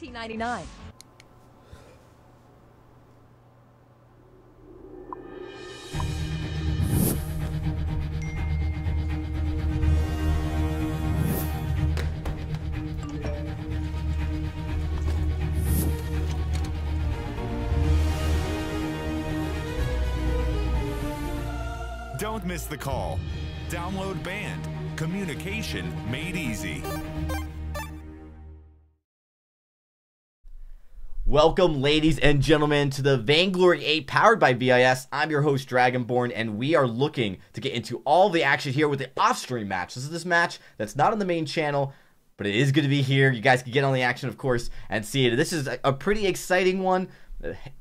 $14.99. Don't miss the call. Download Band. Communication made easy. Welcome, ladies and gentlemen, to the Vainglory 8 powered by VIS. I'm your host, Dragonborn, and we are looking to get into all the action here with the off-stream match. This is this match that's not on the main channel, but it is going to be here. You guys can get on the action, of course, and see it. This is a pretty exciting one.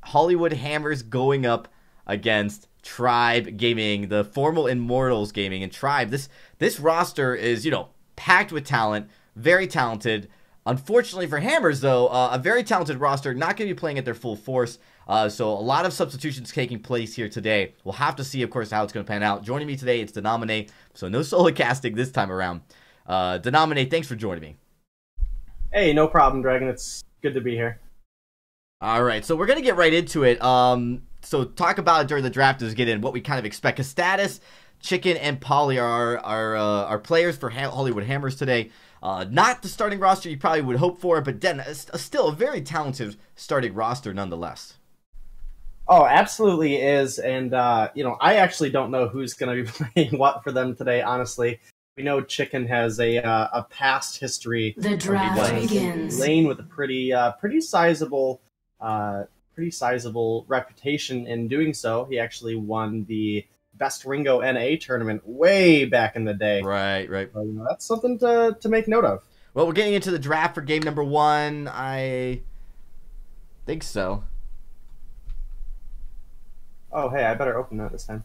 Hollywood Hammers going up against Tribe Gaming, the former Immortals Gaming. And Tribe, this roster is, packed with talent, very talented. Unfortunately for Hammers, though, a very talented roster, not going to be playing at their full force. So a lot of substitutions taking place here today. We'll have to see, of course, how it's going to pan out. Joining me today, it's Denominate. So no solo casting this time around. Denominate, thanks for joining me. Hey, no problem, Dragon. It's good to be here. All right, so we're going to get right into it. So talk about it during the draft as get in what we kind of expect. Because Status, Chicken, and Polly are players for Hollywood Hammers today. Not the starting roster you probably would hope for, but then still a very talented starting roster nonetheless. Oh, absolutely is. And, I actually don't know who's going to be playing what for them today, honestly. We know Chicken has a past history. The draft begins. Lane with a pretty sizable reputation in doing so. He actually won the Best Ringo NA tournament way back in the day. Right. So, that's something to make note of. Well, we're getting into the draft for game number 1. I think so. Oh, hey, I better open that this time.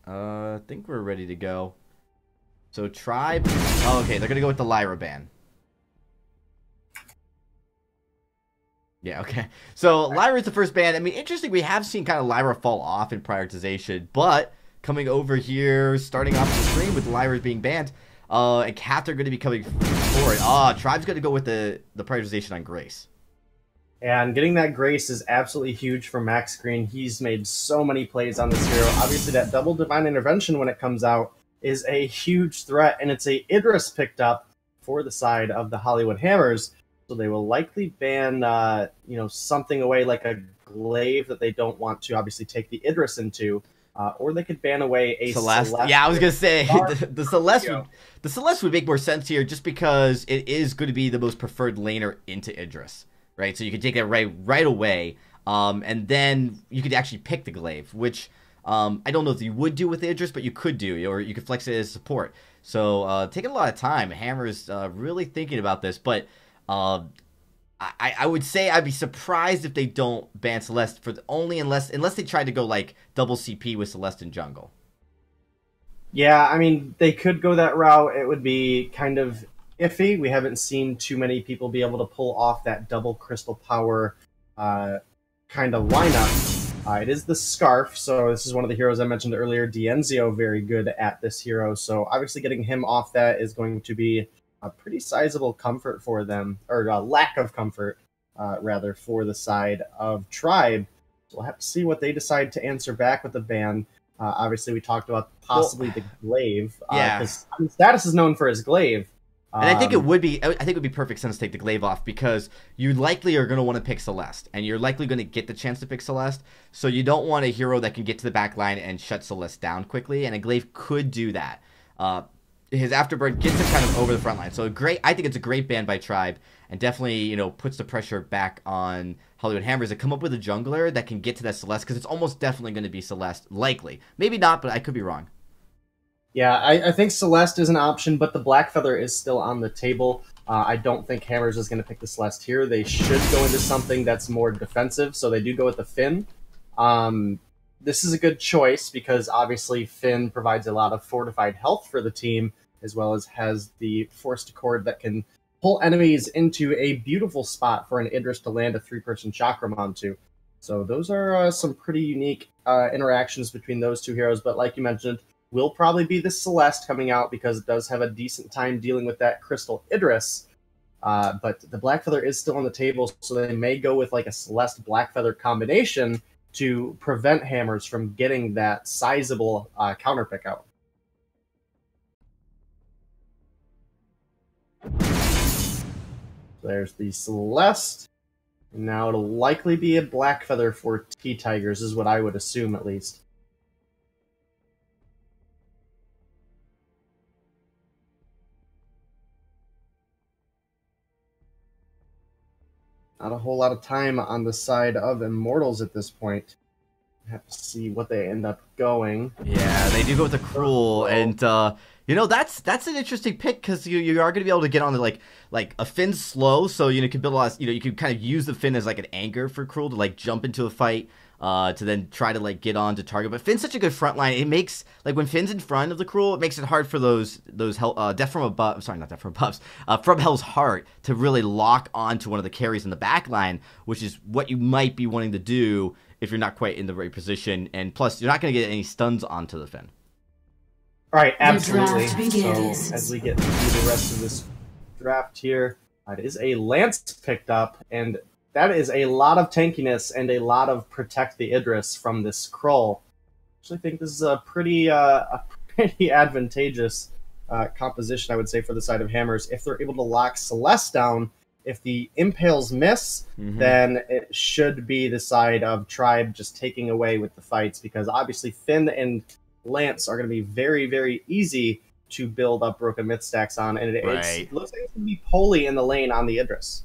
I think we're ready to go. So Tribe. Oh, okay, they're gonna go with the Lyra ban. Yeah, okay. So Lyra is the first ban. I mean, interesting. We have seen kind of Lyra fall off in prioritization, but coming over here, starting off the stream with Lyra being banned, and Cat are going to be coming forward. Tribe's going to go with the prioritization on Grace. And getting that Grace is absolutely huge for Max Green. He's made so many plays on this hero. Obviously, that double Divine Intervention when it comes out is a huge threat, and it's a Idris picked up for the side of the Hollywood Hammers. So they will likely ban, something away like a glaive that they don't want to obviously take the Idris into, or they could ban away a Celeste. Yeah, I was gonna say the Celeste would make more sense here, just because it is going to be the most preferred laner into Idris, right? So you could take that right away, and then you could actually pick the glaive, which I don't know if you would do with Idris, but you could do, or you could flex it as support. So taking a lot of time. Hammer's really thinking about this, but. I would say I'd be surprised if they don't ban Celeste unless they try to go like double CP with Celeste in jungle. Yeah, I mean, they could go that route. It would be kind of iffy. We haven't seen too many people be able to pull off that double crystal power kind of lineup. It is the Scarf, so this is one of the heroes I mentioned earlier. Dienzio, very good at this hero, so obviously getting him off that is going to be a pretty sizable comfort for them, or a lack of comfort, rather, for the side of Tribe. So we'll have to see what they decide to answer back with the ban. Obviously, we talked about possibly the glaive. Because Status is known for his glaive. And I think it would be perfect sense to take the glaive off, because you likely are going to want to pick Celeste, and you're likely going to get the chance to pick Celeste, so you don't want a hero that can get to the back line and shut Celeste down quickly, and a glaive could do that. His afterburn gets him kind of over the front line. So I think it's a great ban by Tribe, and definitely, puts the pressure back on Hollywood Hammers to come up with a jungler that can get to that Celeste, because it's almost definitely going to be Celeste, likely. Maybe not, but I could be wrong. Yeah, I think Celeste is an option, but the Black Feather is still on the table. I don't think Hammers is going to pick the Celeste here. They should go into something that's more defensive, so they do go with the Finn. This is a good choice because obviously Finn provides a lot of fortified health for the team, as well as has the Forced Accord that can pull enemies into a beautiful spot for an Idris to land a 3-person chakram onto. So those are some pretty unique interactions between those two heroes, but like you mentioned, will probably be the Celeste coming out because it does have a decent time dealing with that Crystal Idris. But the Black Feather is still on the table, so they may go with like a Celeste Black Feather combination to prevent Hammers from getting that sizable counter pick out. There's the Celeste. And now it'll likely be a Black Feather for T-Tigers, is what I would assume at least. Not a whole lot of time on the side of Immortals at this point. Have to see what they end up going. Yeah, they do go with the Cruel, and you know, that's an interesting pick because you are going to be able to get on the like a Finn slow, so you can build a lot. You can kind of use the Finn as like an anchor for Cruel to like jump into a fight. To then try to like get on to target, but Finn's such a good front line. It makes like when Finn's in front of the Cruel, it makes it hard for those Death from Above. Sorry, not Death from Above. From Hell's Heart to really lock onto one of the carries in the back line, which is what you might be wanting to do if you're not quite in the right position, and plus you're not going to get any stuns onto the Finn. All right, absolutely. So as we get through the rest of this draft here, it is a Lance picked up, and that is a lot of tankiness and a lot of protect the Idris from this Krull. I actually think this is a pretty advantageous composition, I would say, for the side of Hammers. If they're able to lock Celeste down, if the Impales miss, then it should be the side of Tribe just taking away with the fights, because obviously Finn and Lance are going to be very, very easy to build up Broken Myth stacks on, and it looks like it's going to be Poli in the lane on the Idris.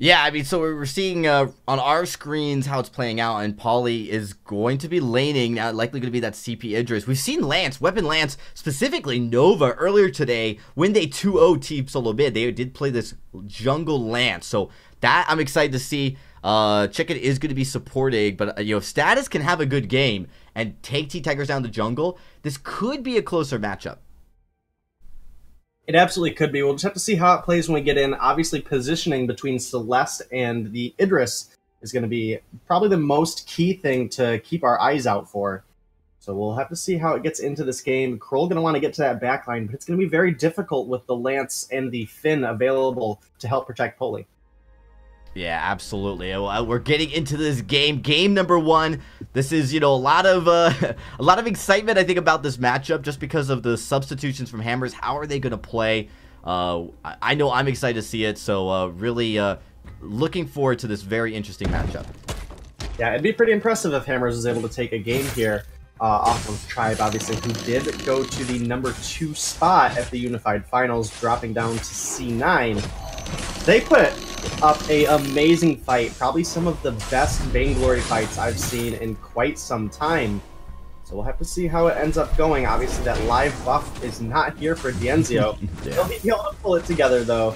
Yeah, I mean, so we're seeing on our screens how it's playing out, and Polly is going to be laning, likely going to be that CP Idris. We've seen Lance, Weapon Lance, specifically Nova, earlier today when they 2-0 Team Solo Mid. They did play this Jungle Lance, so that I'm excited to see. Chicken is going to be supporting, but if Status can have a good game and take T-Tigers down the jungle, this could be a closer matchup. It absolutely could be. We'll just have to see how it plays when we get in. Obviously, positioning between Celeste and the Idris is going to be probably the most key thing to keep our eyes out for. So we'll have to see how it gets into this game. Krull going to want to get to that backline, but it's going to be very difficult with the Lance and the Finn available to help protect Poli. Yeah, absolutely. We're getting into this game. Game number 1. This is, a lot of excitement, I think, about this matchup just because of the substitutions from Hammers. How are they going to play? I know I'm excited to see it, so really looking forward to this very interesting matchup. Yeah, it'd be pretty impressive if Hammers is able to take a game here off of Tribe, obviously, who did go to the number 2 spot at the Unified Finals, dropping down to C9. They put up an amazing fight, probably some of the best Vainglory fights I've seen in quite some time. So we'll have to see how it ends up going. Obviously, that live buff is not here for Dienzio. Yeah. He'll be able to pull it together, though.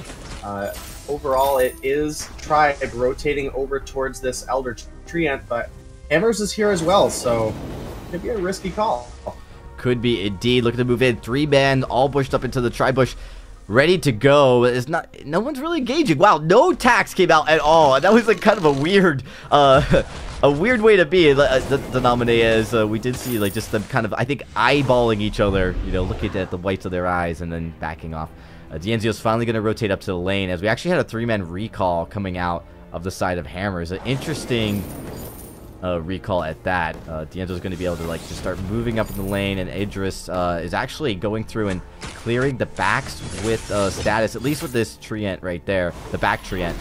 Overall, it is Tribe rotating over towards this Elder Treant, but Hammers is here as well, so it could be a risky call. Could be indeed. Look at the move in. 3-man, all bushed up into the Tribe bush. Ready to go. It's not. No one's really engaging. Wow, no tax came out at all. That was like kind of a weird way to be. The nominee is. We did see like just them kind of, I think, eyeballing each other. Looking at the whites of their eyes and then backing off. Dienzio's finally going to rotate up to the lane as we actually had a 3-man recall coming out of the side of Hammers. An interesting recall at that. Dienzio's going to be able to just start moving up in the lane, and Idris is actually going through and clearing the backs with Status, at least with this Treant right there, the back Treant.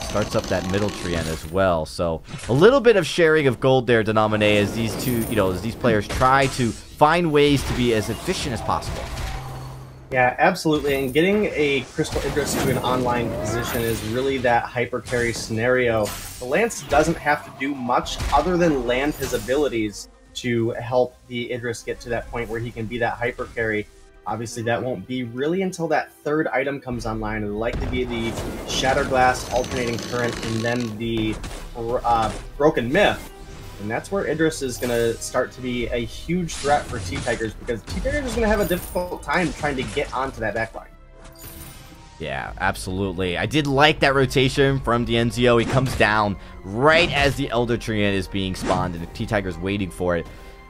Starts up that middle Treant as well. So a little bit of sharing of gold there, Denominee, as these two, as these players try to find ways to be as efficient as possible. Yeah, absolutely. And getting a Crystal Idris to an online position is really that hyper carry scenario. The Lance doesn't have to do much other than land his abilities to help the Idris get to that point where he can be that hyper carry. Obviously, that won't be really until that 3rd item comes online. It'll likely be the Shattered Glass, Alternating Current, and then the Broken Myth. And that's where Idris is going to start to be a huge threat for T-Tigers, because T-Tigers is going to have a difficult time trying to get onto that backline. Yeah, absolutely. I did like that rotation from Dienzio. He comes down right as the Elder Treant is being spawned, and the T-Tiger's waiting for it.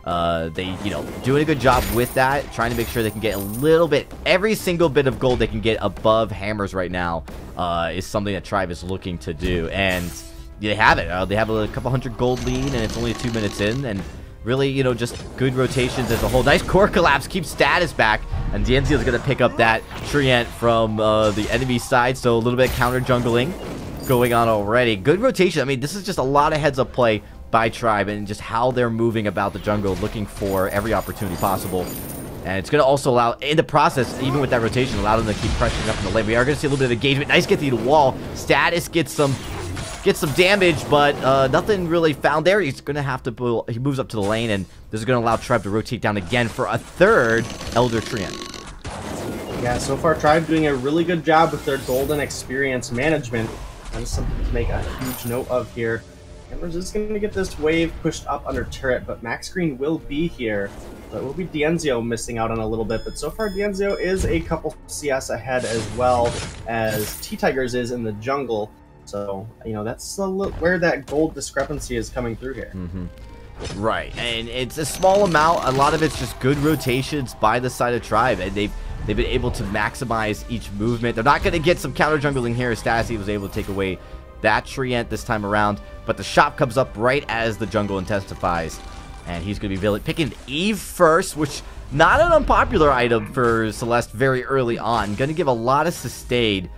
They, doing a good job with that, trying to make sure they can get a little bit, every single bit of gold they can get above hammers right now is something that Tribe is looking to do. And they have it. They have a couple hundred gold lead, and it's only 2 minutes in, and really, just good rotations as a whole. Nice core collapse, keeps status back, and Dienzio is going to pick up that Treant from the enemy side, so a little bit of counter jungling going on already. Good rotation. I mean, this is just a lot of heads-up play by Tribe and just how they're moving about the jungle, looking for every opportunity possible. And it's going to also allow, in the process, even with that rotation, allow them to keep pressuring up in the lane. We are going to see a little bit of engagement. Nice get to the wall. Status gets some damage, but nothing really found there. He's going to have to he moves up to the lane, and this is going to allow Tribe to rotate down again for a third Elder Treant. Yeah, so far Tribe doing a really good job with their golden experience management. That is something to make a huge note of here. Hammers is going to get this wave pushed up under turret, but Max Green will be here. So it will be Dienzio missing out on a little bit, but so far Dienzio is a couple CS ahead as well as T-Tigers is in the jungle. So, that's where that gold discrepancy is coming through here. Right, and it's a small amount. A lot of it's just good rotations by the side of Tribe, and they've been able to maximize each movement. They're not going to get some counter jungling here. Stassi was able to take away that Treant this time around, but the shop comes up right as the jungle intensifies, and he's going to be picking Eve first, which not an unpopular item for Celeste very early on. Going to give a lot of sustain,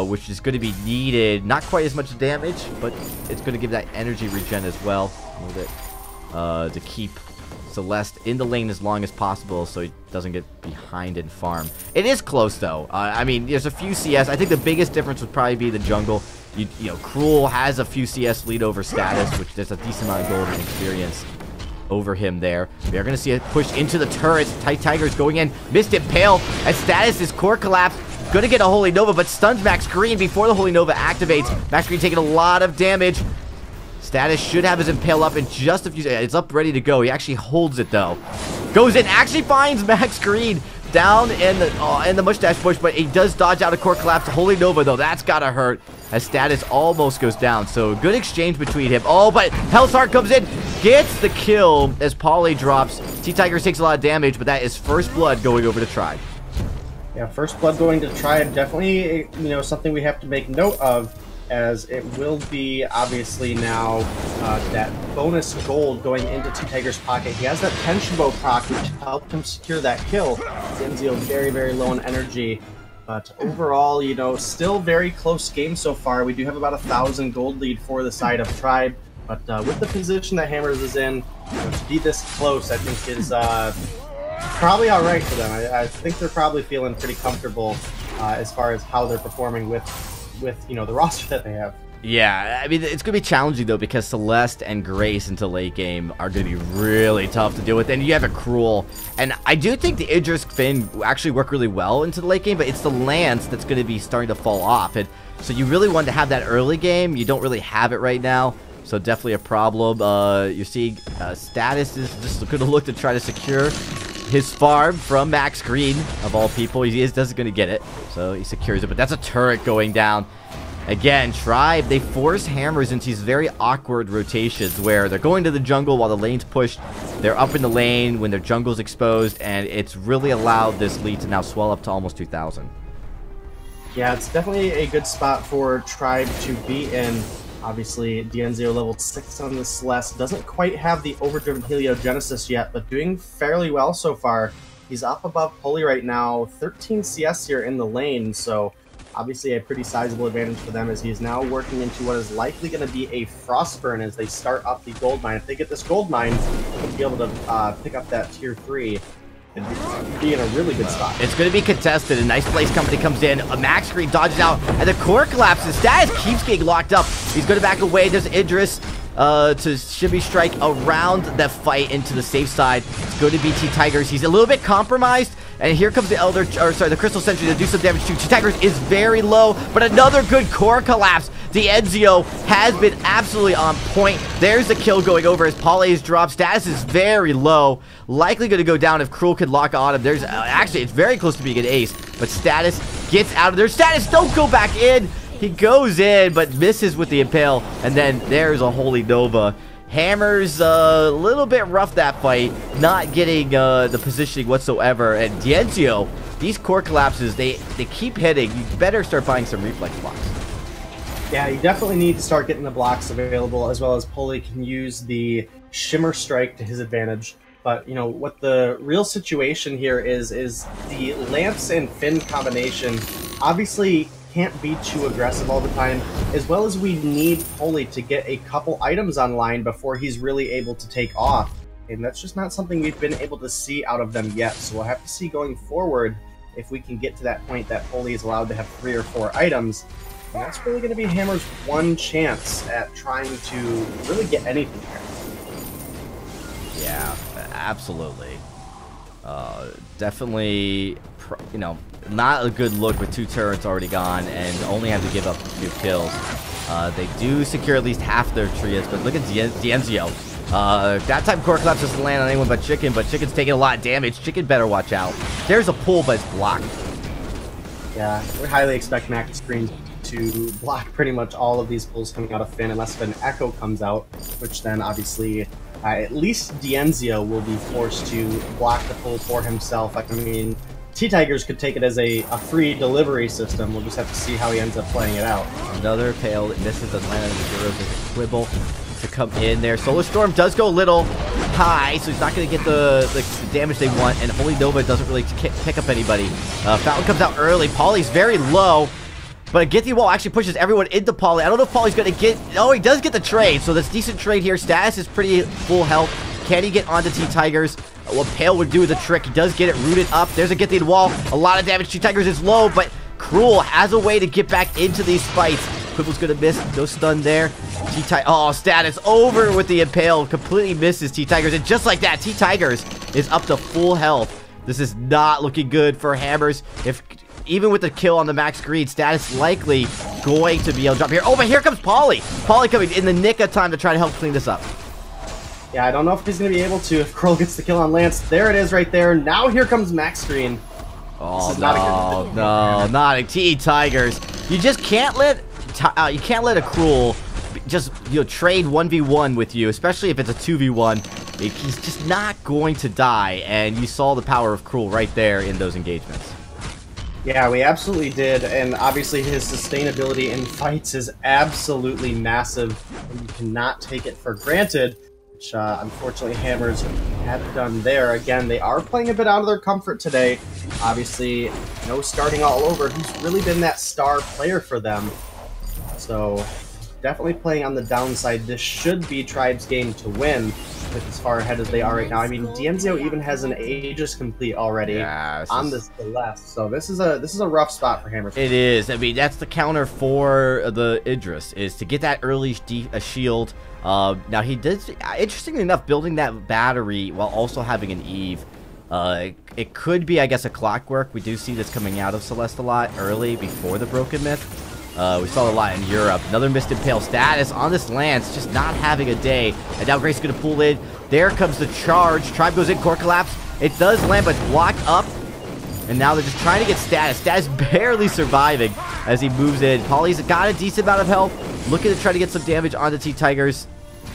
which is going to be needed. Not quite as much damage, but it's going to give that energy regen as well a little bit to keep Celeste in the lane as long as possible so he doesn't get behind in farm. It is close though. I mean, there's a few CS. I think the biggest difference would probably be the jungle. Cruel has a few CS lead over Status, which there's a decent amount of gold and experience over him there. We are going to see a push into the turrets. Tigers going in. Missed Impale as Status is core collapse. Going to get a Holy Nova, but stuns Max Green before the Holy Nova activates. Max Green taking a lot of damage. Status should have his Impale up in just a few seconds. It's up, ready to go. He actually holds it, though. Goes in, actually finds Max Green down in the mustache bush, but he does dodge out a core collapse. Holy Nova, though, that's got to hurt as Status almost goes down. So good exchange between him. Oh, but Hell's Heart comes in, gets the kill as Polly drops. T-Tigers takes a lot of damage, but that is first blood going over to Tribe. Yeah, first blood going to Tribe. Definitely, something we have to make note of, as it will be obviously now that bonus gold going into T-Tiger's pocket. He has that Tension Bow proc, which helped him secure that kill. Dienzio very, very low in energy. But overall, still very close game so far. We do have about 1,000 gold lead for the side of Tribe. But with the position that Hammers is in, to be this close, I think is probably all right for them. I think they're probably feeling pretty comfortable as far as how they're performing with the roster that they have. Yeah, I mean, it's going to be challenging, though, because Celeste and Grace into late game are going to be really tough to deal with. And you have a Cruel. And I do think the Idris Finn actually work really well into the late game, but it's the Lance that's going to be starting to fall off. And so you really want to have that early game. You don't really have it right now. So definitely a problem. You see Status is just going to look to try to secure his farm from Max Green, of all people. He doesn't going to get it, so he secures it. But that's a turret going down. Again, Tribe, they force Hammers into these very awkward rotations where they're going to the jungle while the lane's pushed. They're up in the lane when their jungle's exposed, and it's really allowed this lead to now swell up to almost 2,000. Yeah, it's definitely a good spot for Tribe to be in. Obviously, Dienzio level 6 on the Celeste doesn't quite have the overdriven Heliogenesis yet, but doing fairly well so far. He's up above Pulley right now, 13 CS here in the lane, so obviously a pretty sizable advantage for them as he's now working into what is likely going to be a Frostburn as they start up the gold mine. If they get this gold mine, they'll be able to pick up that tier 3. And be in a really good spot. It's going to be contested. A nice place company comes in. A Max Green dodges out, and the core collapses. Status keeps getting locked up. He's going to back away. There's Idris to shimmy strike around that fight into the safe side. It's going to be T-Tigers. He's a little bit compromised. And here comes the Crystal Sentry to do some damage too. T-Tigers is very low, but another good core collapse. Dienzio has been absolutely on point. There's the kill going over as Polly's drop. Status is very low. Likely going to go down if Cruel could lock on him. There's actually, it's very close to being an ace, but Status gets out of there. Status, don't go back in. He goes in, but misses with the Impale, and then there's a Holy Nova. Hammer's a little bit rough that fight, not getting the positioning whatsoever. And Dienzio, these core collapses, they keep hitting. You better start buying some reflex blocks. Yeah, you definitely need to start getting the blocks available, as well as Poli can use the Shimmer Strike to his advantage. But, you know, what the real situation here is the Lance and Finn combination obviously can't be too aggressive all the time, as well as we need Poli to get a couple items online before he's really able to take off. And that's just not something we've been able to see out of them yet. So we'll have to see going forward if we can get to that point that Poli is allowed to have 3 or 4 items. And that's really going to be Hammer's one chance at trying to really get anything here. Yeah, absolutely. Definitely, you know, not a good look with 2 turrets already gone and only have to give up a few kills. They do secure at least half their trios, but look at Dienzio. That time core collapse doesn't land on anyone but Chicken's taking a lot of damage. Chicken better watch out. There's a pull, but it's blocked. Yeah, we highly expect Max Screen to block pretty much all of these pulls coming out of Finn, unless if an Echo comes out, which then obviously at least Dienzio will be forced to block the pull for himself. Like, I mean, T-Tigers could take it as a free delivery system. We'll just have to see how he ends up playing it out. Another Pale that misses the land of the Zeros as a quibble to come in there. Solar Storm does go a little high, so he's not going to get the damage they want, and Holy Nova doesn't really pick up anybody. Fountain comes out early. Pauly's very low, but Githy Wall actually pushes everyone into Pauly. I don't know if Pauly's going to get... Oh, he does get the trade, so that's decent trade here. Status is pretty full health. Can he get onto T-Tigers? What Pale would do with the trick. He does get it rooted up. There's a Githy Wall. A lot of damage. T-Tigers is low, but Cruel has a way to get back into these fights. Quibble's going to miss. No stun there. Oh, Status over with the Impale. Completely misses T-Tigers. And just like that, T-Tigers is up to full health. This is not looking good for Hammers. Even with the kill on the Max Greed, Status likely going to be able to drop here. Oh, but here comes Pauly. Pauly coming in the nick of time to try to help clean this up. Yeah, I don't know if he's going to be able to if Kroll gets the kill on Lance. There it is right there. Now here comes Max Screen. Oh, no, not a T-Tigers. You just can't let a Cruel just, you know, trade 1v1 with you, especially if it's a 2v1. He's just not going to die, and you saw the power of Cruel right there in those engagements. Yeah, we absolutely did, and obviously his sustainability in fights is absolutely massive, and you cannot take it for granted, which unfortunately Hammers have done there. Again, they are playing a bit out of their comfort today. Obviously, no starting all over. Who's really been that star player for them? So, definitely playing on the downside. This should be Tribe's game to win, with as far ahead as they are right now. I mean, Dienzio even has an Aegis complete already on this Celeste, so this is a rough spot for Hammers. It is. I mean, that's the counter for the Idris, is to get that early shield. Now he did, interestingly enough, building that battery while also having an Eve. It could be, I guess, a clockwork. We do see this coming out of Celeste a lot early before the Broken Myth. We saw a lot in Europe. Another Mist Impale Status on this Lance, just not having a day. And now Grace is going to pull in. There comes the charge. Tribe goes in, core collapse. It does land, but it's blocked up. And now they're just trying to get Status. Status barely surviving as he moves in. Pauly's got a decent amount of health. Looking to try to get some damage onto T-Tigers.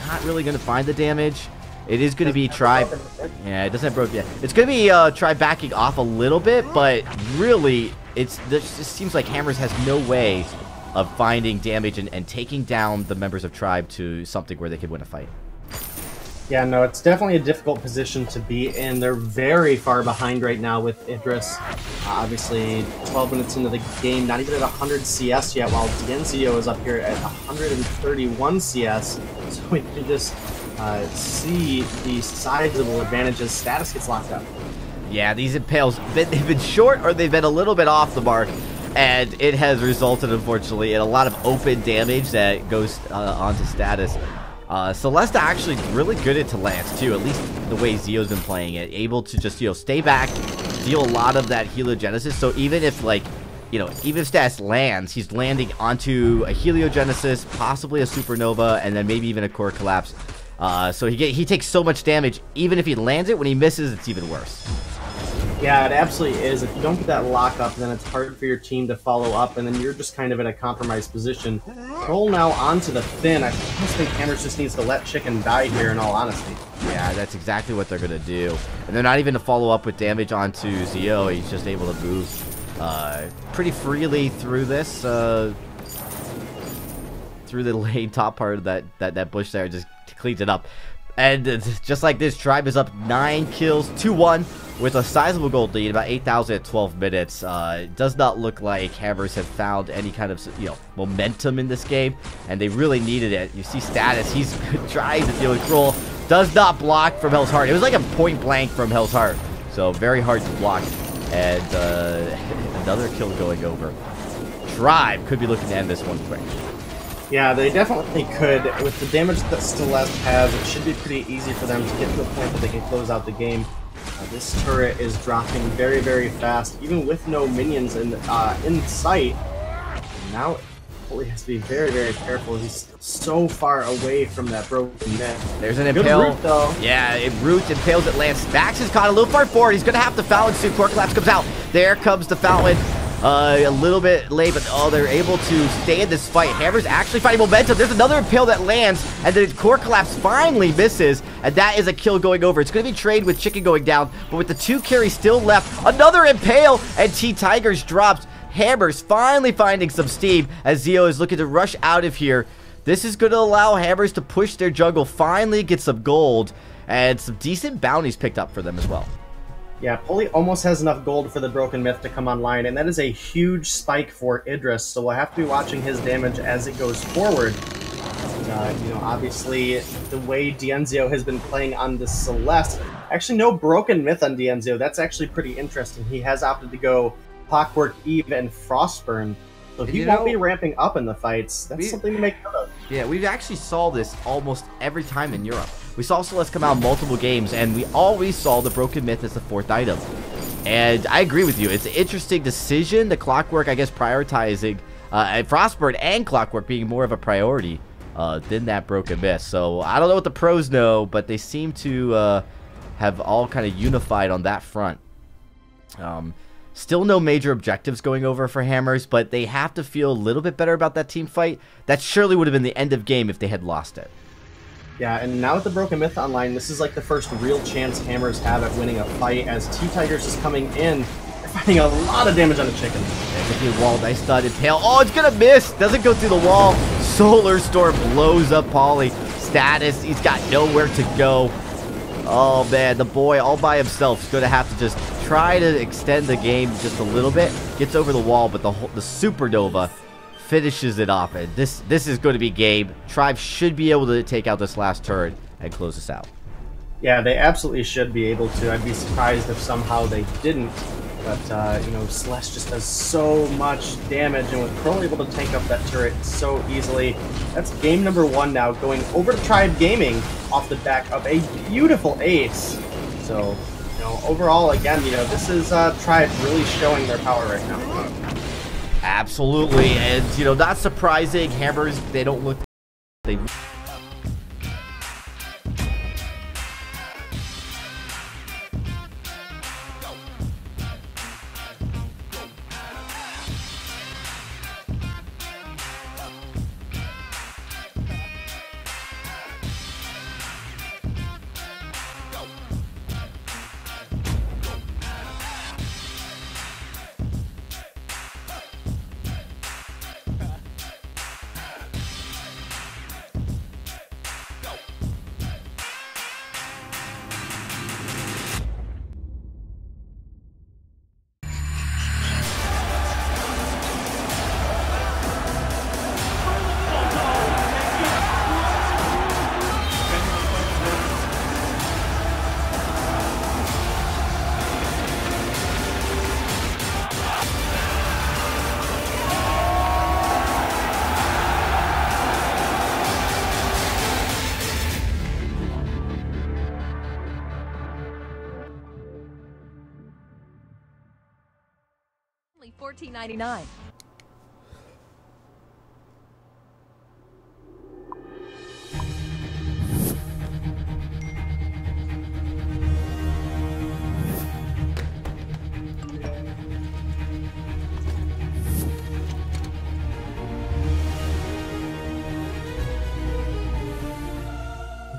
Not really going to find the damage. It is going to be Tribe. Yeah, it doesn't have broke yet. It's going to be Tribe backing off a little bit, but really, it just seems like Hammers has no way of finding damage and taking down the members of Tribe to something where they could win a fight. Yeah, no, it's definitely a difficult position to be in. They're very far behind right now with Idris. Obviously, 12 minutes into the game, not even at 100 CS yet, while Dienzio is up here at 131 CS. So we can just see the sizable advantages. Status gets locked up. Yeah, these Impales, they've been short or they've been a little bit off the mark. And it has resulted, unfortunately, in a lot of open damage that goes onto Status. Celeste actually really good into Lance, too, at least the way Zio's been playing it. Able to just, you know, stay back, deal a lot of that Heliogenesis. So even if, like, you know, even if Status lands, he's landing onto a Heliogenesis, possibly a Supernova, and then maybe even a Core Collapse. So he takes so much damage. Even if he lands it, when he misses, it's even worse. Yeah, it absolutely is. If you don't get that lock up, then it's hard for your team to follow up, and then you're just kind of in a compromised position. Roll now onto the Finn. I almost think Hammers just needs to let Chicken die here, in all honesty. Yeah, that's exactly what they're going to do. And they're not even to follow up with damage onto Zio. He's just able to move pretty freely through this, through the lane top part of that bush there. Just cleans it up. And just like this, Tribe is up 9 kills, 2-1, with a sizable gold lead, about 8,000 at 12 minutes. It does not look like Hammers have found any kind of, momentum in this game, and they really needed it. You see Status, he's trying to deal with Kroll, does not block from Hell's Heart. It was like a point blank from Hell's Heart, so very hard to block. And another kill going over. Tribe could be looking to end this one quick. Yeah, they definitely could. With the damage that Celeste has, it should be pretty easy for them to get to a point that they can close out the game. This turret is dropping very, very fast, even with no minions in sight. Now, Holy has to be very, very careful. He's so far away from that broken net. There's an impale. Good root, though. Yeah, it roots, impales, it lands. Max is caught a little far forward. He's going to have to Fountain soon. Core Collapse comes out. There comes the Fountain. A little bit late, but they're able to stay in this fight. Hammer's actually fighting momentum. There's another impale that lands, and the Core Collapse finally misses, and that is a kill going over. It's going to be traded with Chicken going down, but with the 2 carries still left, another impale, and T-Tigers drops. Hammers finally finding some steam as Zio is looking to rush out of here. This is going to allow Hammers to push their jungle, finally get some gold, and some decent bounties picked up for them as well. Yeah, Pulley almost has enough gold for the Broken Myth to come online, and that is a huge spike for Idris, so we'll have to be watching his damage as it goes forward. Obviously, the way Dienzio has been playing on the Celeste, actually no Broken Myth on Dienzio, that's actually pretty interesting. He has opted to go Clockwork Eve and Frostburn, so he won't be ramping up in the fights. That's something to make note of. Yeah, we've actually saw this almost every time in Europe. We saw Celeste come out in multiple games, and we always saw the Broken Myth as the 4th item. And I agree with you. It's an interesting decision. The Clockwork, I guess, prioritizing Frostburn and Clockwork being more of a priority than that Broken Myth. So I don't know what the pros know, but they seem to have all kind of unified on that front. Still no major objectives going over for Hammers, but they have to feel a little bit better about that team fight. That surely would have been the end of game if they had lost it. Yeah, and now with the Broken Myth online, this is like the first real chance Hammers have at winning a fight, as T-Tigers is coming in. They're finding a lot of damage on the Chicken. Yeah, wall, nice dot, impale. Oh, it's gonna miss! Doesn't go through the wall. Solar Storm blows up Polly. Status, he's got nowhere to go. Oh man, the boy all by himself is gonna have to just try to extend the game just a little bit. Gets over the wall, but the Supernova finishes it off, and this is going to be game. Tribe should be able to take out this last turret and close this out. Yeah, they absolutely should be able to. I'd be surprised if somehow they didn't. But, Celeste just does so much damage, and with Kroll able to tank up that turret so easily, that's game number 1 now, going over to Tribe Gaming off the back of a beautiful ace. So, overall, again, this is Tribe really showing their power right now. Absolutely, and not surprising. Hammers, they don't look. They. $14.99.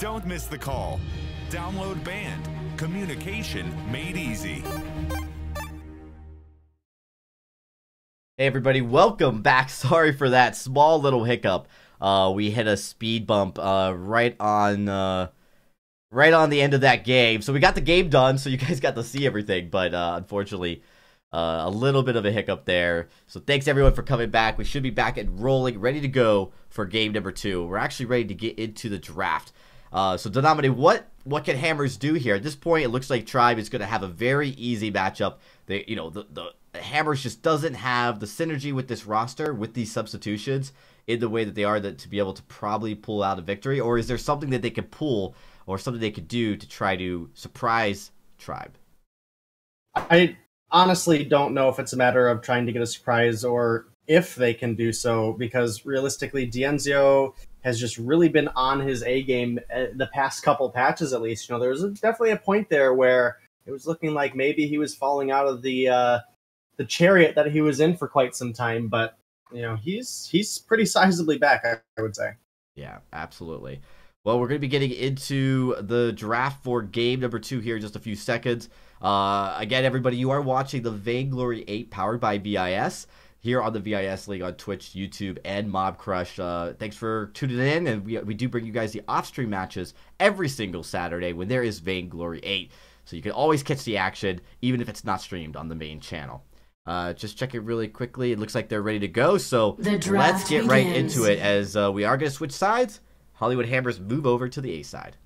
Don't miss the call. Download Band. Communication made easy. Hey everybody, welcome back. Sorry for that small little hiccup. We hit a speed bump right on the end of that game. So we got the game done, so you guys got to see everything, but unfortunately, a little bit of a hiccup there. So thanks everyone for coming back. We should be back and rolling, ready to go for game number 2. We're actually ready to get into the draft. So Denominate, what can Hammers do here? At this point, it looks like Tribe is going to have a very easy matchup. They, the Hammers just doesn't have the synergy with this roster, with these substitutions, in the way that they are to be able to probably pull out a victory. Or is there something that they could pull, or something they could do to try to surprise Tribe? I honestly don't know if it's a matter of trying to get a surprise or if they can do so, because realistically, D'Enzio has just really been on his A game the past couple patches, at least. There was definitely a point there where it was looking like maybe he was falling out of the chariot that he was in for quite some time, but he's pretty sizably back, I would say. Yeah, absolutely. Well, we're going to be getting into the draft for game number 2 here in just a few seconds. Again, everybody, you are watching the Vainglory 8 powered by VIS here on the VIS League on Twitch, YouTube, and Mob Crush. Thanks for tuning in, and we do bring you guys the off-stream matches every single Saturday when there is Vainglory 8. So you can always catch the action, even if it's not streamed on the main channel. Just check it really quickly. It looks like they're ready to go, so let's get right into it, as we are going to switch sides. Hollywood Hammers move over to the A side.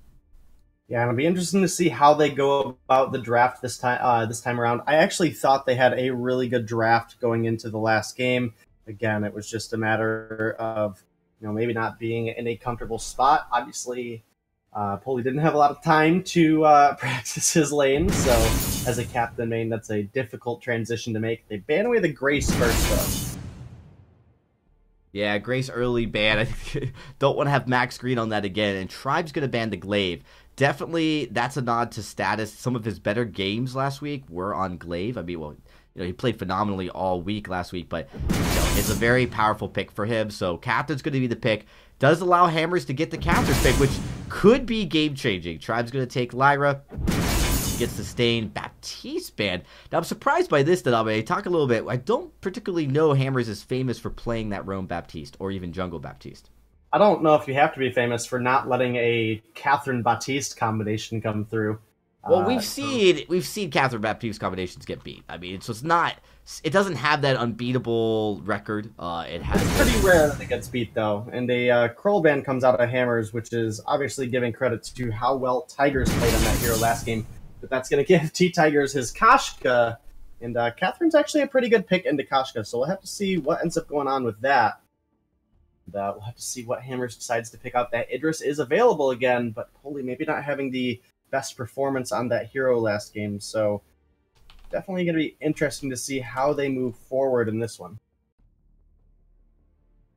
Yeah, and it'll be interesting to see how they go about the draft this time around. I actually thought they had a really good draft going into the last game. Again, it was just a matter of maybe not being in a comfortable spot. Obviously, Poli didn't have a lot of time to practice his lane, so as a captain main, that's a difficult transition to make. They ban away the Grace first, though. Yeah, Grace early ban. I don't want to have max green on that again, and Tribe's going to ban the Glaive. Definitely, that's a nod to status. Some of his better games last week were on Glaive. I mean, well, he played phenomenally all week last week, but it's a very powerful pick for him. So Captain's going to be the pick. Does allow Hammers to get the counter pick, which could be game-changing. Tribe's going to take Lyra. Gets sustained. Baptiste banned. Now, I'm surprised by this, Denominate. Talk a little bit. I don't particularly know Hammers is famous for playing that Roam Baptiste or even Jungle Baptiste. I don't know if you have to be famous for not letting a Catherine Baptiste combination come through. Well, we've seen Catherine Baptiste combinations get beat. I mean, so it doesn't have that unbeatable record. It's pretty rare that it gets beat, though. And a Kroll ban comes out of Hammers, which is obviously giving credit to how well Tigers played on that hero last game. But that's going to give T-Tigers his Kashka, and Catherine's actually a pretty good pick into Kashka, so we'll have to see what ends up going on with that. We'll have to see what Hammers decides to pick up. That Idris is available again, but Poli maybe not having the best performance on that hero last game, so definitely going to be interesting to see how they move forward in this one.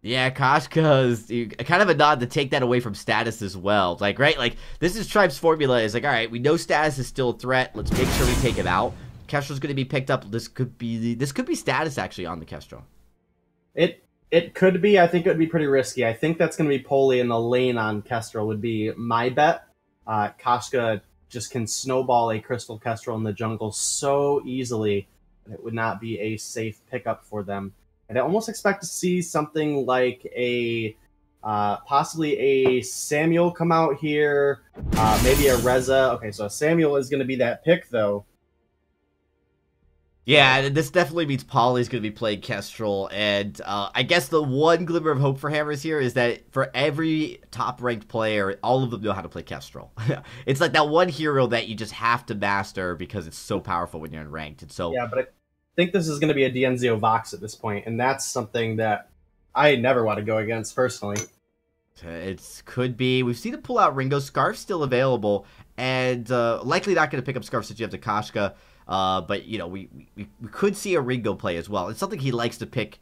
Yeah, Kashka is kind of a nod to take that away from status as well. Right? This is Tribe's formula. Is all right, we know status is still a threat. Let's make sure we take it out. Kestrel's going to be picked up. This could be status actually on the Kestrel. It could be. I think it would be pretty risky. I think that's going to be Poli in the lane on Kestrel would be my bet. Kashka just can snowball a Crystal Kestrel in the jungle so easily that it would not be a safe pickup for them. And I almost expect to see something like possibly a Samuel come out here, maybe a Reza. Okay, so Samuel is going to be that pick, though. Yeah, this definitely means Poli's going to be playing Kestrel, and I guess the one glimmer of hope for Hammers here is that for every top-ranked player, all of them know how to play Kestrel. It's like that one hero that you just have to master because it's so powerful when you're in ranked. And so, yeah, but I think this is going to be a D'Enzio Vox at this point, and that's something that I never want to go against personally. It could be. We've seen it pull out Ringo. Scarf's still available, and likely not going to pick up Scarf since you have the Kashka. But, we could see a Ringo play as well. It's something he likes to pick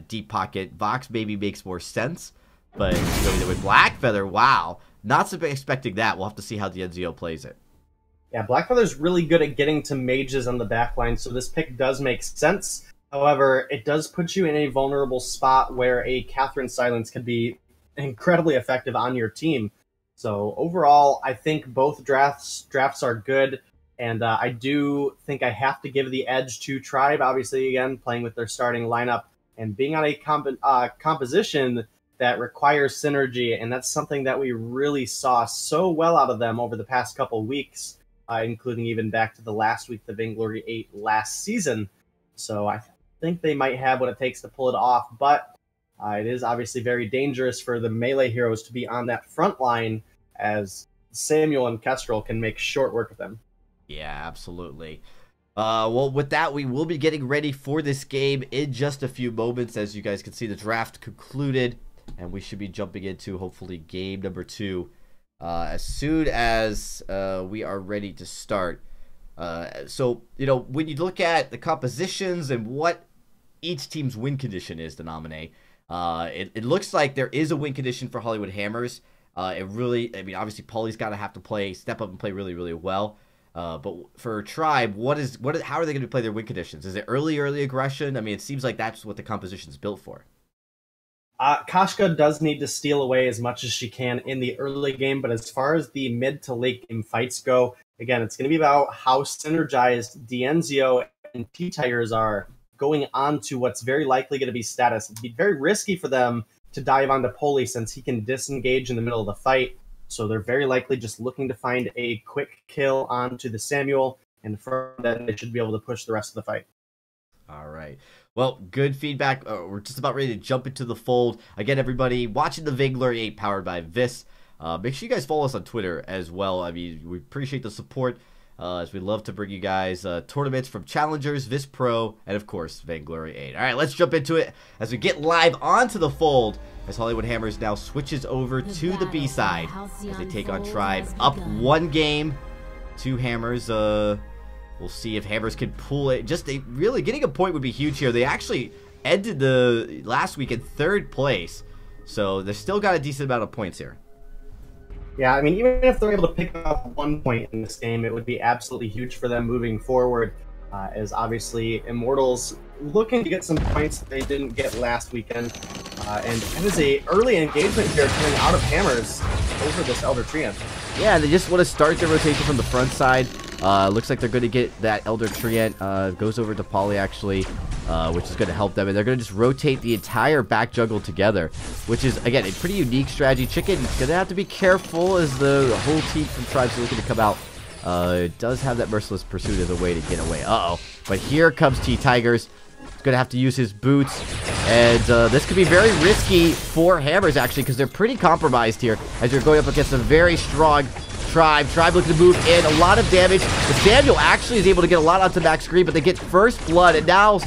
deep pocket. Vox maybe makes more sense. But with Blackfeather, wow. Not expecting that. We'll have to see how D'Enzio plays it. Yeah, Blackfeather's really good at getting to mages on the backline, so this pick does make sense. However, it does put you in a vulnerable spot where a Catherine Silence could be incredibly effective on your team. So overall, I think both drafts are good, and I do think I have to give the edge to Tribe. Obviously, again, playing with their starting lineup and being on a composition that requires synergy, and that's something that we really saw so well out of them over the past couple weeks, including even back to the last week, the Vainglory 8 last season. So I think they might have what it takes to pull it off, but it is obviously very dangerous for the melee heroes to be on that front line, as Samuel and Kestrel can make short work of them. Yeah, absolutely. Well, with that, we will be getting ready for this game in just a few moments. As you guys can see, the draft concluded, and we should be jumping into, hopefully, game number 2 as soon as we are ready to start. So, when you look at the compositions and what each team's win condition is, Denominate, it looks like there is a win condition for Hollywood Hammers. Obviously, Paulie's got to have to step up and play really, really well. But for Tribe, how are they going to play their win conditions? Is it early aggression? I mean, it seems like that's what the composition is built for. Kashka does need to steal away as much as she can in the early game, but as far as the mid to late game fights go, again, it's going to be about how synergized Dienzio and T-Tigers are going on to what's very likely going to be status. It'd be very risky for them to dive onto Poli since he can disengage in the middle of the fight. So they're very likely just looking to find a quick kill onto the Samuel, and from that they should be able to push the rest of the fight. All right. Well, good feedback. We're just about ready to jump into the fold. Again, everybody, watching the Vainglory 8 powered by Vis. Make sure you guys follow us on Twitter as well. I mean, we appreciate the support, as we love to bring you guys tournaments from Challengers, Vis Pro, and of course, Vainglory 8. All right, let's jump into it as we get live onto the fold, as Hollywood Hammers now switches over to the B side as they take on Tribe. Up 1 game, 2 Hammers. We'll see if Hammers can pull it. Really getting a point would be huge here. They actually ended the last week in 3rd place, so they've still got a decent amount of points here. Yeah, I mean, even if they're able to pick up 1 point in this game, it would be absolutely huge for them moving forward, as obviously Immortals looking to get some points that they didn't get last weekend. And it is a early engagement here coming out of Hammers over this Elder Treant. Yeah, they just want to start their rotation from the front side. Looks like they're going to get that Elder Treant. Goes over to Poly, actually, which is going to help them. And they're going to just rotate the entire back juggle together, which is, again, a pretty unique strategy. Chicken's going to have to be careful as the whole team from Tribes are looking to come out. It does have that Merciless Pursuit as a way to get away. Uh-oh. But here comes T-Tigers. He's going to have to use his boots. And this could be very risky for Hammers, actually, because they're pretty compromised here as you're going up against a very strong Tribe. Tribe looking to move in. A lot of damage. The Samuel actually is able to get a lot onto back screen, but they get first blood. And now,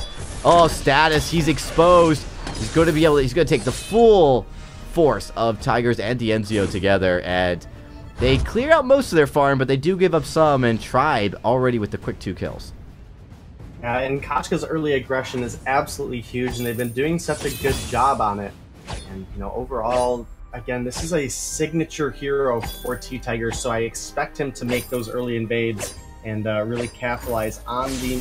status. He's exposed. He's going to take the full force of Tigers and Dienzio together. And they clear out most of their farm, but they do give up some. And Tribe already with the quick 2 kills. And Kochka's early aggression is absolutely huge, and they've been doing such a good job on it. And, overall, again, this is a signature hero for T-Tigers, so I expect him to make those early invades and really capitalize on the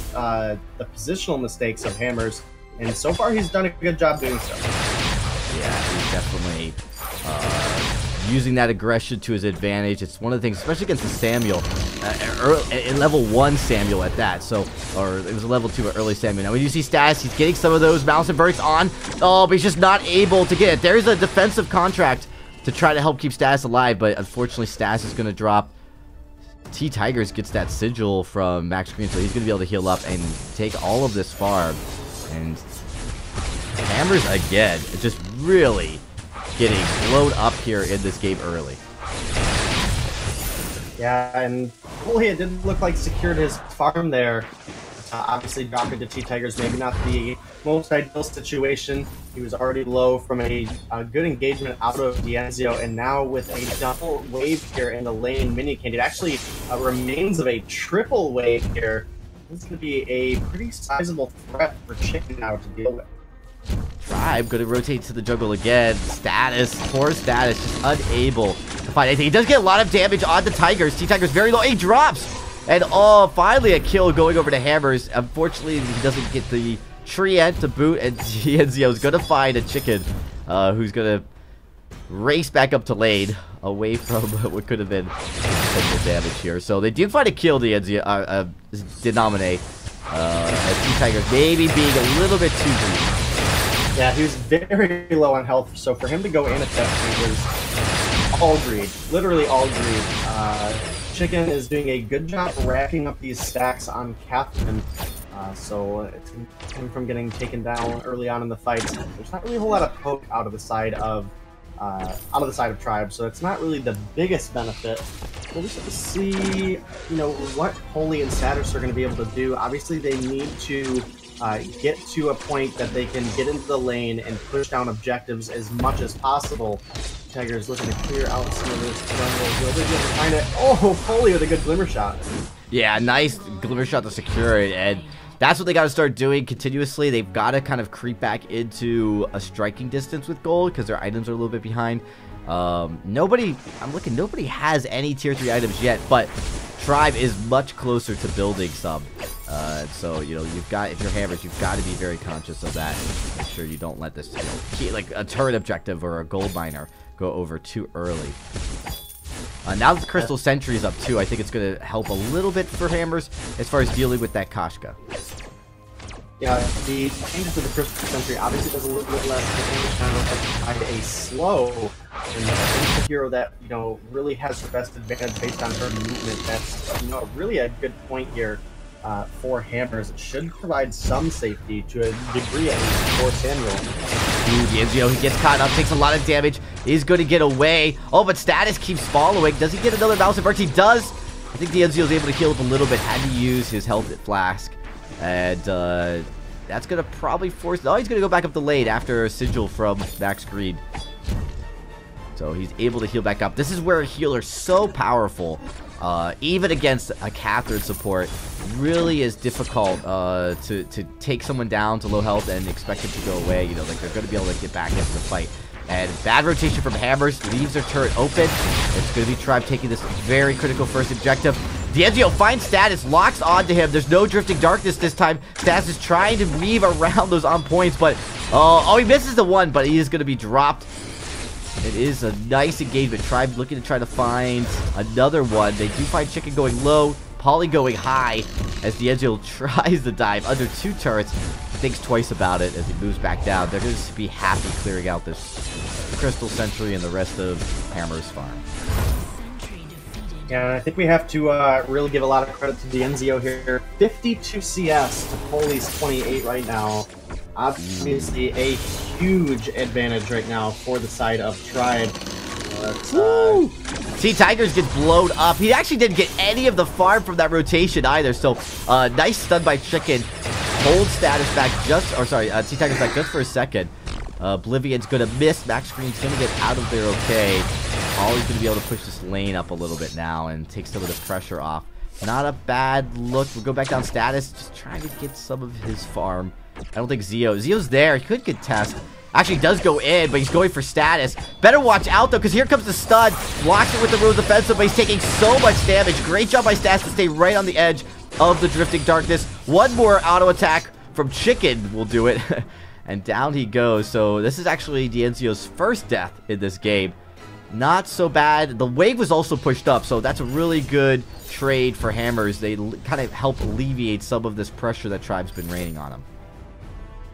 positional mistakes of Hammers. And so far, he's done a good job doing so. Yeah, he's definitely using that aggression to his advantage. It's one of the things, especially against the Samuel, in level 1 Samuel at that. Or it was a level 2 early Samuel. Now when you see Stas, he's getting some of those mounts and bursts on. Oh, but he's just not able to get it. There's a defensive contract to try to help keep Stas alive, but unfortunately Stas is going to drop. T-Tigers gets that sigil from Max Green, so he's going to be able to heal up and take all of this farm. And Hammers again, just really getting blown up here in this game early. Yeah, and Poli, it didn't look like secured his farm there. Obviously dropping to T-Tigers, maybe not the most ideal situation. He was already low from a good engagement out of Dienzio, and now with a double wave here in the lane mini candy, it actually remains of a triple wave here. This is going to be a pretty sizable threat for Chicken now to deal with. Tribe going to rotate to the jungle again. Status, poor Status, just unable to find anything. He does get a lot of damage on the Tigers. T-Tigers very low. He drops. And finally a kill going over to Hammers. Unfortunately, he doesn't get the Treant to boot, and Dienzio is going to find a Chicken who's going to race back up to lane, away from what could have been potential damage here. So they do find a kill, the Denominate. T-Tigers maybe being a little bit too greedy. Yeah, he was very low on health, so for him to go in at that point was all greed. Literally all greed. Chicken is doing a good job racking up these stacks on Catherine. So it's him from getting taken down early on in the fight. There's not really a whole lot of poke out of the side of Tribe, so it's not really the biggest benefit. We'll just have to see, what Holy and Status are going to be able to do. Obviously, they need to get to a point that they can get into the lane and push down objectives as much as possible. Tiger's looking to clear out some of this jungle. Will they be able to find it? Oh, Holy with a good glimmer shot. Yeah, nice glimmer shot to secure it, and that's what they got to start doing continuously. They've got to kind of creep back into a striking distance with gold because their items are a little bit behind. Nobody has any tier 3 items yet, but Tribe is much closer to building some. So, if you're Hammers, you've got to be very conscious of that. Make sure you don't let this, like a turret objective or a gold miner go over too early. Now that the Crystal Sentry is up too, I think it's going to help a little bit for Hammers as far as dealing with that Kashka. Yeah, the changes to the Crystal Sentry obviously does a little bit less damage now as a slow. And the hero that, really has the best advantage based on her movement. That's, really a good point here for Hammers. It should provide some safety to a degree at least for Samuel. Ooh, Dienzio, he gets caught up, takes a lot of damage. He's going to get away. Oh, but Status keeps following. Does he get another Mouse Inverse? He does. I think Dienzio's able to heal up a little bit. Had to use his health flask. And that's going to probably force... Oh, he's going to go back up the lane after a Sigil from Max Green. So he's able to heal back up. This is where a healer's so powerful. Even against a Catherine support, really is difficult to take someone down to low health and expect them to go away. They're going to be able to get back into the fight. And bad rotation from Hammers leaves their turret open. It's going to be Tribe taking this very critical first objective. Dienzio finds Status, locks onto him. There's no Drifting Darkness this time. Status is trying to weave around those on points, but he misses the one, but he is going to be dropped. It is a nice engagement. Tribe looking to try to find another one. They do find Chicken going low, Polly going high as Dienzio tries to dive under 2 turrets. Thinks twice about it as he moves back down. They're going to be happy clearing out this Crystal Sentry and the rest of Hammer's farm. Yeah, I think we have to really give a lot of credit to Dienzio here. 52 CS to Holy's 28 right now. Obviously a huge advantage right now for the side of Tribe. T-Tigers gets blown up. He actually didn't get any of the farm from that rotation either. So, nice stun by Chicken. Hold Status back T-Tigers back just for a second. Oblivion's gonna miss. Max Green's gonna get out of there okay. Ollie's gonna be able to push this lane up a little bit now and take some of the pressure off. Not a bad look. We'll go back down Status. Just trying to get some of his farm. I don't think Zio's there. He could contest. Actually does go in, but he's going for Status. Better watch out though, because here comes the stun. Blocks it with the Rose Offensive, but he's taking so much damage. Great job by Status to stay right on the edge of the Drifting Darkness. One more auto attack from Chicken will do it. And down he goes. So this is actually Dienzio's first death in this game. Not so bad. The wave was also pushed up, so that's a really good trade for Hammers. They kind of help alleviate some of this pressure that Tribe's been raining on them.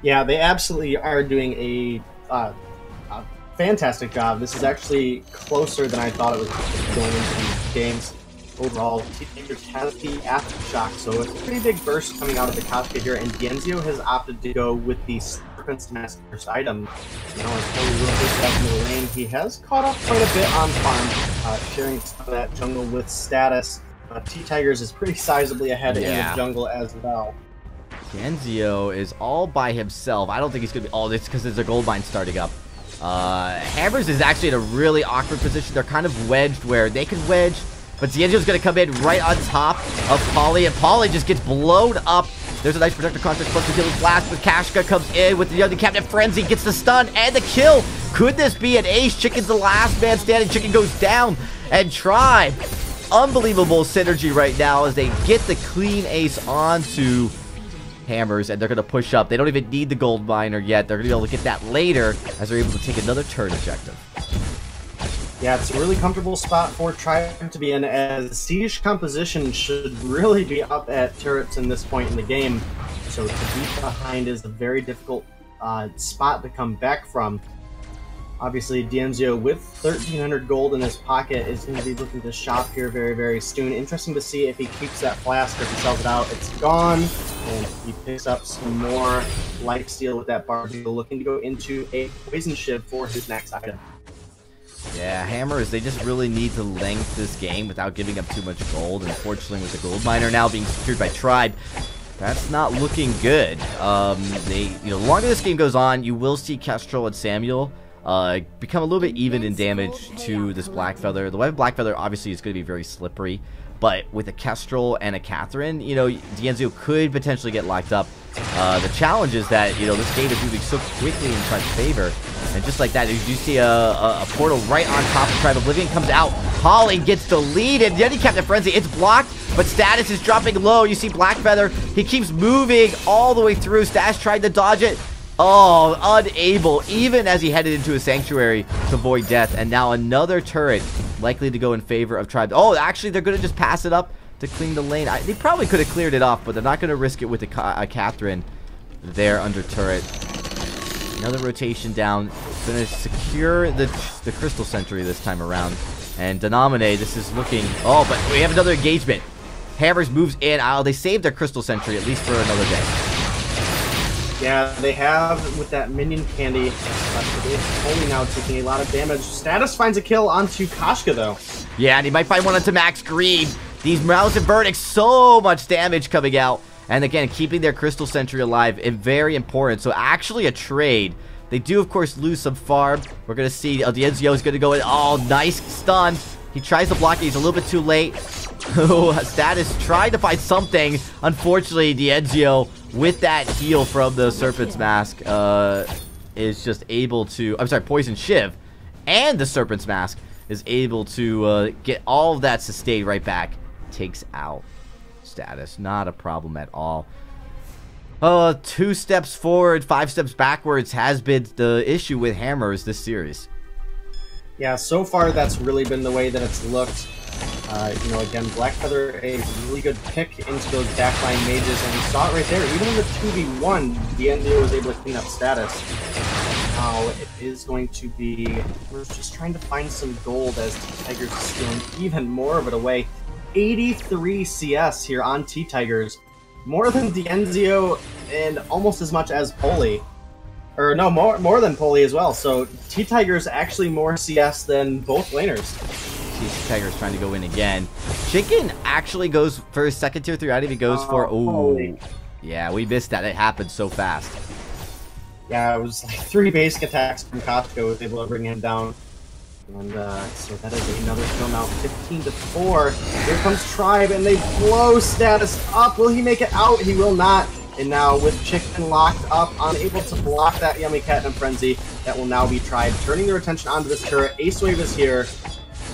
Yeah, they absolutely are doing a fantastic job. This is actually closer than I thought it was going into these games. Overall, T-Tigers has the Aftershock, so it's a pretty big burst coming out of the Kashka here, and Dienzio has opted to go with the Serpent's Master's item. Back into the lane. He has caught up quite a bit on farm, sharing some of that jungle with Status. T-Tigers is pretty sizably ahead in the jungle as well. Dienzio is all by himself. I don't think he's going to be... Oh, it's because there's a gold mine starting up. Hammers is actually in a really awkward position. They're kind of wedged where they can wedge, but Dienzio's going to come in right on top of Polly, and Polly just gets blown up. There's a nice protector construct plus the healing blast, but Kashka comes in with the young Captain Frenzy, gets the stun and the kill. Could this be an ace? Chicken's the last man standing. Chicken goes down, and Tribe. Unbelievable synergy right now as they get the clean ace onto Hammers, and they're going to push up. They don't even need the gold miner yet. They're going to be able to get that later as they're able to take another turn objective. Yeah, it's a really comfortable spot for Tribe to be in, as siege composition should really be up at turrets in this point in the game. So to be behind is a very difficult spot to come back from. Obviously, Dienzio with 1,300 gold in his pocket is going to be looking to shop here very, very soon. Interesting to see if he keeps that flask or if he sells it out. It's gone, and he picks up some more lifesteal with that Barbie, looking to go into a Poison Shiv for his next item. Yeah, Hammers, they just really need to length this game without giving up too much gold. Unfortunately, with the gold miner now being secured by Tribe, that's not looking good. The longer this game goes on, you will see Kestrel and Samuel become a little bit even in damage to this Blackfeather. The weapon Blackfeather obviously is going to be very slippery, but with a Kestrel and a Catherine, Dienzio could potentially get locked up. The challenge is that, this game is moving so quickly in Tribe's favor, and just like that, you do see a portal right on top of Tribe. Oblivion comes out, Holly gets deleted, then he kept the Frenzy, it's blocked, but Status is dropping low. You see Blackfeather, he keeps moving all the way through. Status tried to dodge it. Oh, unable, even as he headed into a sanctuary to avoid death. And now another turret likely to go in favor of Tribe. Oh, actually, they're going to just pass it up to clean the lane. They probably could have cleared it off, but they're not going to risk it with a Catherine there under turret. Another rotation down. Going to secure the Crystal Sentry this time around. And Denominate, this is looking... Oh, but we have another engagement. Hammers moves in. They saved their Crystal Sentry, at least for another day. Yeah, they have with that minion candy. It's only now taking a lot of damage. Status finds a kill onto Kashka, though. Yeah, and he might find one onto Max Green. These Malice and Verdict, so much damage coming out. And again, keeping their Crystal Sentry alive is very important. So actually a trade. They do, of course, lose some farm. We're going to see Dienzio is going to go in. Oh, nice stun. He tries to block it. He's a little bit too late. Status tried to find something. Unfortunately, Dienzio, with that heal from the Serpent's Mask, is just able to... I'm sorry, Poison Shiv and the Serpent's Mask is able to get all of that sustained right back. Takes out Status. Not a problem at all. 2 steps forward, 5 steps backwards has been the issue with Hammers this series. Yeah, so far that's really been the way that it's looked. Again, Blackfeather, a really good pick into those backline mages, and you saw it right there. Even in the 2v1, Dienzio was able to clean up Status. Now it is going to be... We're just trying to find some gold as T-Tigers is stealing even more of it away. 83 CS here on T-Tigers. More than Dienzio and almost as much as Poli. Or no, more than Poli as well. So T-Tigers actually more CS than both laners. T-Tigers trying to go in again. Chicken actually goes for his second tier 3 item. He goes for... Ooh. Yeah, we missed that. It happened so fast. Yeah, it was like 3 basic attacks from Costco was able to bring him down. And so that is another kill now, 15-4. Here comes Tribe, and they blow Status up. Will he make it out? He will not. And now with Chicken locked up, unable to block that Yummy Catnip Frenzy, that will now be Tribe, turning their attention onto this turret. Ace Wave is here.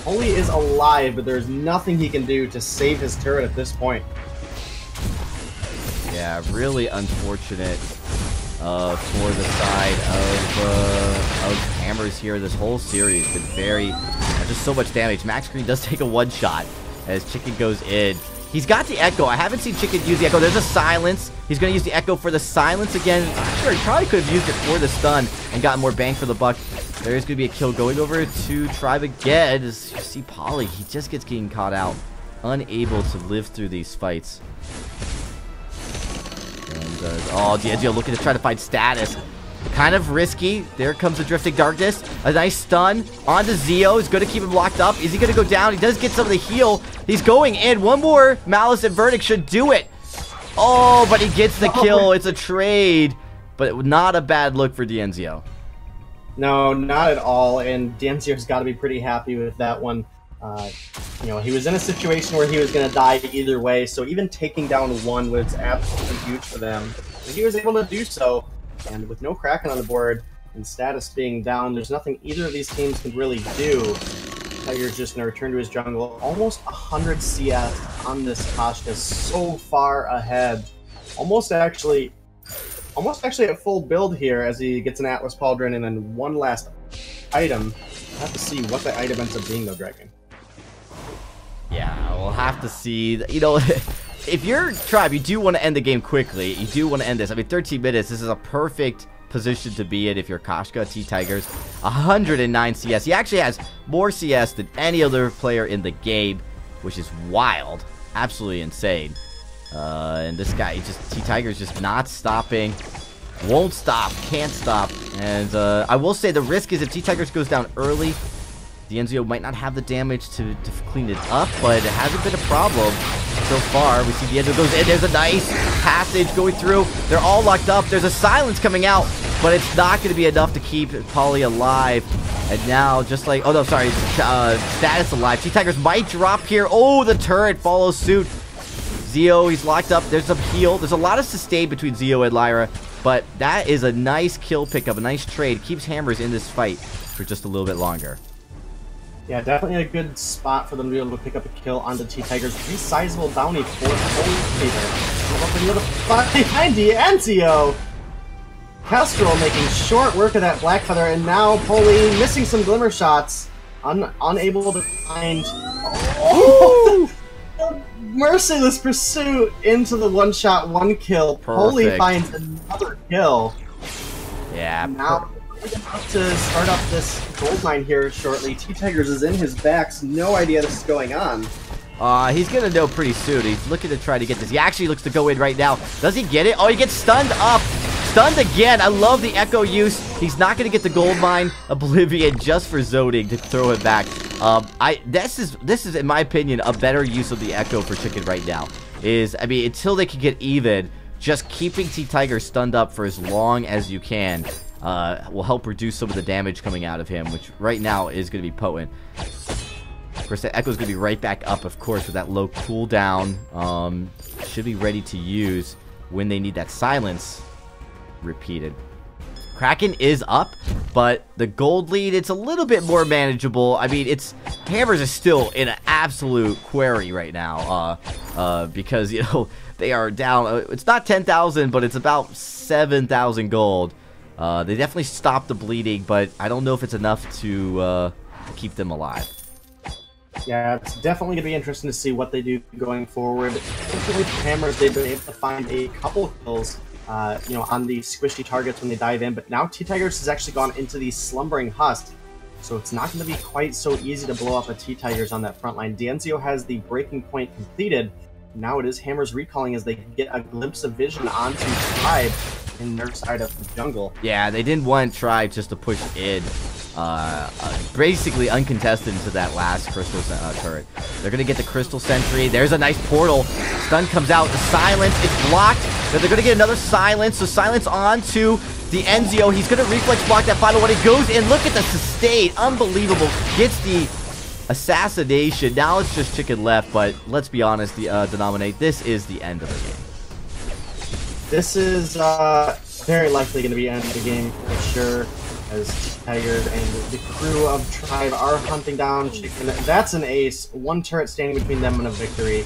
Holy is alive, but there's nothing he can do to save his turret at this point. Yeah, really unfortunate for the side of Hammers here. This whole series has been very... just so much damage. Max Green does take a one-shot as Chicken goes in. He's got the Echo. I haven't seen Chicken use the Echo. There's a Silence. He's going to use the Echo for the Silence again. I'm sure he probably could have used it for the stun and gotten more bang for the buck. There is going to be a kill going over to Tribe again. As you see Polly, he just gets getting caught out. Unable to live through these fights. And, Dienzio looking to try to find Status. Kind of risky. There comes the Drifting Darkness. A nice stun onto Zio. He's going to keep him locked up. Is he going to go down? He does get some of the heal. He's going in. One more Malice and Verdict should do it. Oh, but he gets the kill. It's a trade. But not a bad look for Dienzio. No, not at all. And Dienzio's got to be pretty happy with that one. He was in a situation where he was going to die either way. So even taking down one was absolutely huge for them. And he was able to do so. And with no Kraken on the board and Status being down, there's nothing either of these teams can really do. Tiger's just going to return to his jungle. Almost 100 CS on this Kashka, so far ahead. Almost actually at full build here as he gets an Atlas Pauldron and then one last item. have to see what the item ends up being, though, Dragon. Yeah, we'll have to see. You know, if you're Tribe, you do want to end the game quickly. You do want to end this. I mean, 13 minutes, this is a perfect position to be in if you're Koshka. T-Tigers, 109 CS. He actually has more CS than any other player in the game, which is wild. Absolutely insane. And this guy, T-Tigers just not stopping. Won't stop, can't stop. And I will say the risk is if T-Tigers goes down early, the Enzio might not have the damage to clean it up, but it hasn't been a problem so far. We see the Enzio goes in. There's a nice passage going through. They're all locked up. There's a silence coming out, but it's not going to be enough to keep Polly alive. And now, just like... Oh, no, sorry. Status alive. T-Tigers might drop here. Oh, the turret follows suit. Zio, he's locked up. There's a heal. There's a lot of sustain between Zio and Lyra, but that is a nice kill pickup, a nice trade. Keeps Hammers in this fight for just a little bit longer. Yeah, definitely a good spot for them to be able to pick up a kill on the T-Tigers. Pretty sizable bounty for Holy behind the Enzio. Kestrel making short work of that Black Feather, and now Poli missing some glimmer shots. Unable to find... Oh! Merciless pursuit into the one-shot, one-kill. Poli finds another kill. Yeah, now about to start up this gold mine here shortly. T-Tigers is in his backs. No idea this is going on. He's going to know pretty soon. He's looking to try to get this. He actually looks to go in right now. Does he get it? Oh, he gets stunned up. Stunned again. I love the Echo use. He's not going to get the gold mine. Oblivion just for zoning to throw it back. This is, in my opinion, a better use of the Echo for Chicken right now. I mean, until they can get even, just keeping T-Tiger stunned up for as long as you can will help reduce some of the damage coming out of him, which right now is going to be potent. Of course, the Echo's going to be right back up, of course, with that low cooldown. Should be ready to use when they need that silence repeated. Kraken is up, but the gold lead, it's a little bit more manageable. I mean, Hammers is still in an absolute query right now, because, you know, they are down. It's not 10,000, but it's about 7,000 gold. They definitely stopped the bleeding, but I don't know if it's enough to keep them alive. Yeah, it's definitely going to be interesting to see what they do going forward. With Hammers, they've been able to find a couple kills, you know, on the squishy targets when they dive in, but now T-Tigers has actually gone into the Slumbering Husk, so it's not going to be quite so easy to blow up a T-Tigers on that front line. D'Enzio has the breaking point completed. Now it is Hammers recalling as they get a glimpse of vision onto Tribe in their side of the jungle. Yeah, they didn't want Tribe just to push in. Basically uncontested into that last crystal turret. They're gonna get the crystal sentry. There's a nice portal. Stun comes out. The silence, it's blocked. They're gonna get another silence. So silence on to the Enzio. He's gonna reflex block that final one. He goes in. Look at the sustain. Unbelievable. Gets the assassination. Now it's just Chicken left, but let's be honest, the Denominate, this is the end of the game. This is very likely going to be end of the game for sure, as Tiger and the crew of Tribe are hunting down Chicken. That's an ace. One turret standing between them and a victory.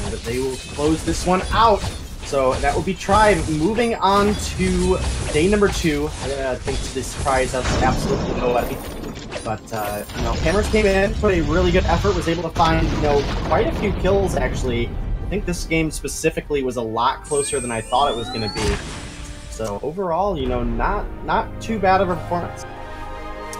And they will close this one out. So that will be Tribe moving on to day number 2. I think to the surprise of absolutely nobody. But, you know, Hammers came in, put a really good effort, was able to find, you know, quite a few kills, actually. I think this game specifically was a lot closer than I thought it was going to be. So, overall, you know, not too bad of a performance.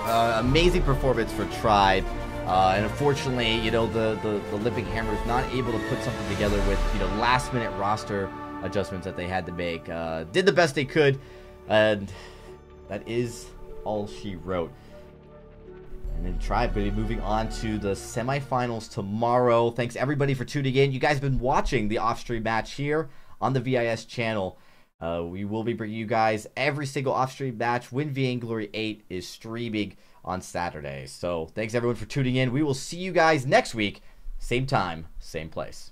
Amazing performance for Tribe. And unfortunately, you know, the Limping Hammers not able to put something together with, you know, last-minute roster adjustments that they had to make. Did the best they could, and that is all she wrote. And then Tribe going to be moving on to the semifinals tomorrow. Thanks everybody for tuning in. You guys have been watching the off-stream match here on the VIS channel. We will be bringing you guys every single off-stream match when Vainglory 8 is streaming on Saturday. So thanks everyone for tuning in. We will see you guys next week. Same time, same place.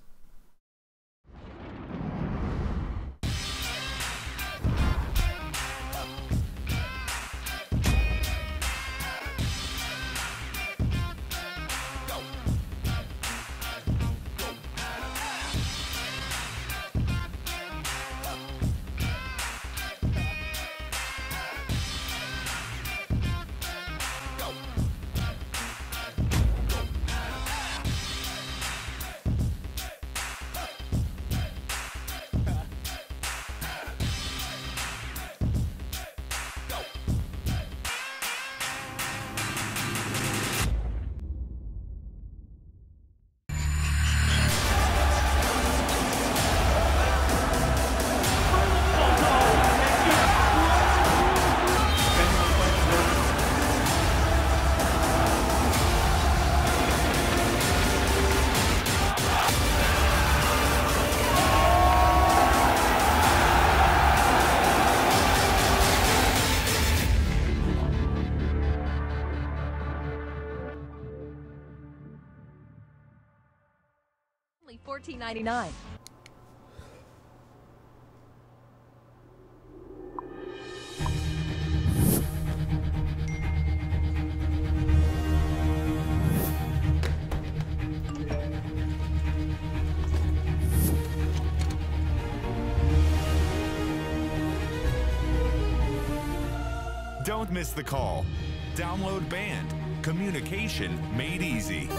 only $14.99. Don't miss the call. Download Band. Communication made easy.